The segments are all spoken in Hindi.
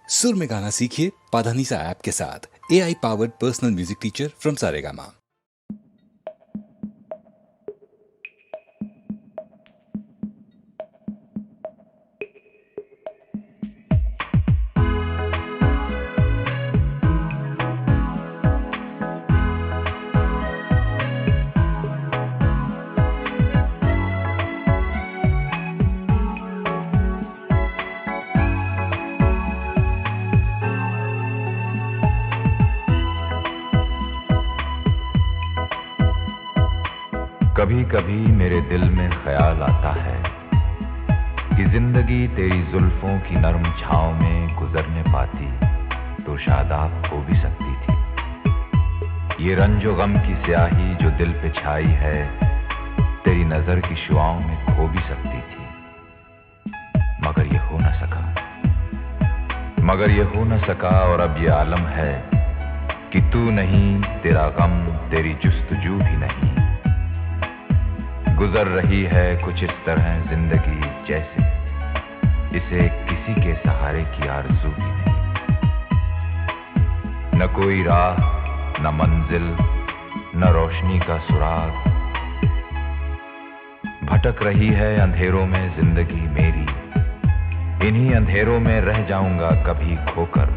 सुर में गाना सीखिए पाधानीसा ऐप के साथ। AI powered personal music teacher from Saregama. कभी कभी मेरे दिल में ख्याल आता है कि जिंदगी तेरी जुल्फों की नरम छांव में गुजरने पाती तो शादाब हो भी सकती थी। ये रंजो गम की स्याही जो दिल पे छाई है तेरी नजर की शुआओं में खो भी सकती थी। मगर ये हो न सका और अब ये आलम है कि तू नहीं, तेरा गम, तेरी जुस्तजू भी नहीं। गुजर रही है कुछ इस तरह जिंदगी जैसे इसे किसी के सहारे की आरज़ू भी नहीं। न कोई राह, न मंजिल, न रोशनी का सुराग। भटक रही है अंधेरों में जिंदगी मेरी, इन्हीं अंधेरों में रह जाऊंगा कभी खोकर।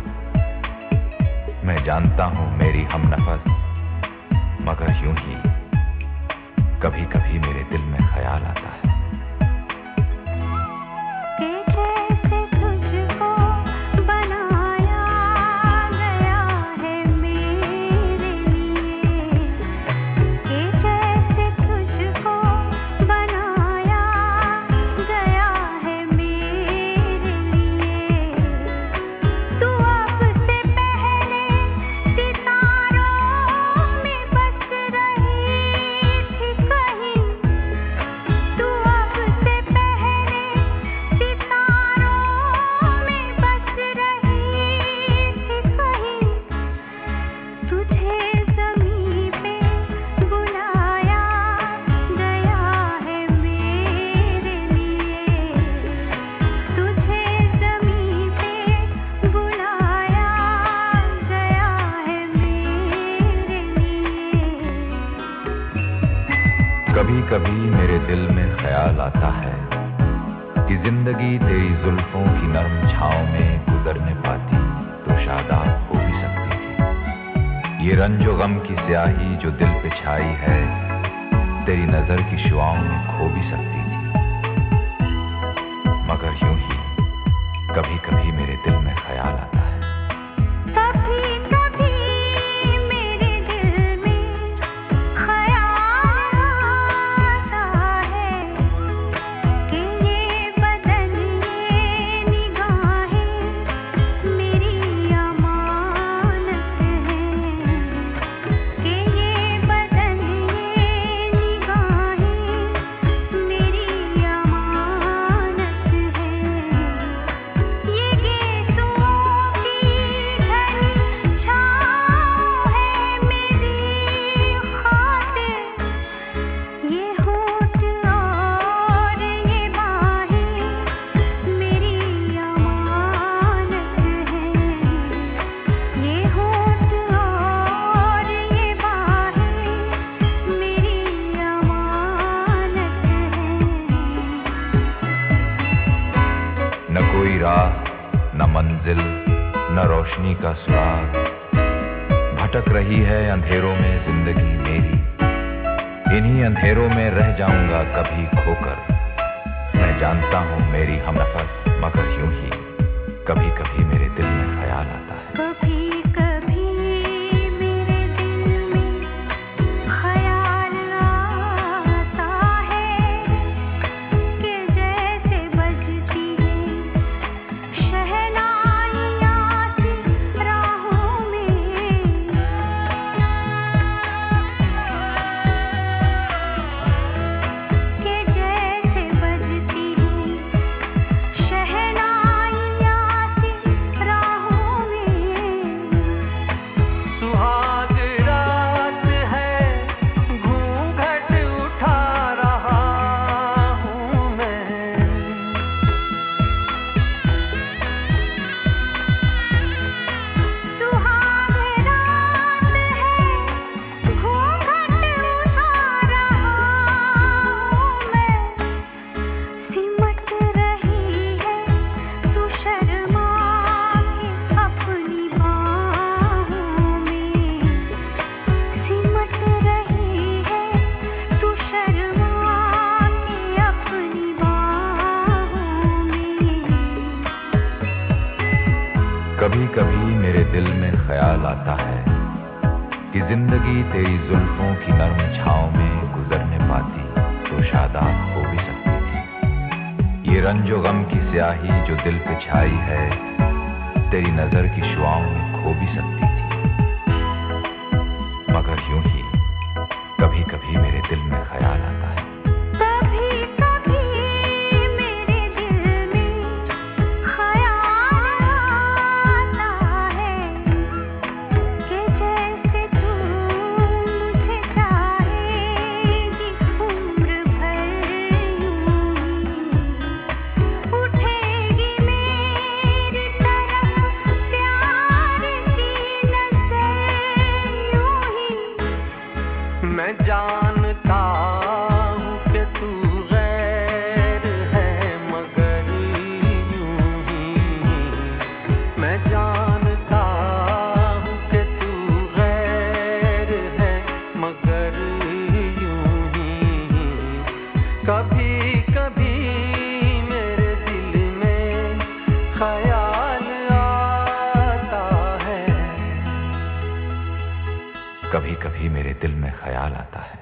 मैं जानता हूं मेरी हमनफस, मगर यूं ही कभी कभी मेरे दिल में ख्याल आता है कभी कभी मेरे दिल में ख्याल आता है कि जिंदगी तेरी जुल्फों की नरम छांव में गुजरने पाती तो शादाब हो भी सकती थी। ये रंजो गम की स्याही जो दिल पे छाई है तेरी नजर की शुआओं में खो भी सकती थी। मगर यूं ही कभी कभी मेरे दिल में ख्याल आता है। न कोई राह, न मंजिल, न रोशनी का सुराग। भटक रही है अंधेरों में जिंदगी मेरी, इन्हीं अंधेरों में रह जाऊंगा कभी खोकर। मैं जानता हूं मेरी हमनफस, मगर यूं ही कभी कभी मेरे दिल में ख्याल आता है। कभी कभी मेरे दिल में ख्याल आता है कि जिंदगी तेरी जुल्फों की नर्म छांव में गुजरने पाती तो शादाब हो भी सकती थी। ये रंजो गम की स्याही जो दिल पे छाई है तेरी नजर की शुआओं में खो भी सकती थी। मगर यूं ही कभी कभी मेरे दिल में ख्याल आता है। मैं जानता हूँ कि तू गैर है मगर यूं ही। मैं जानता हूँ कि तू गैर है मगर यूं ही। कभी कभी मेरे दिल में ख्याल आता है। कभी कभी मेरे दिल में ख्याल आता है।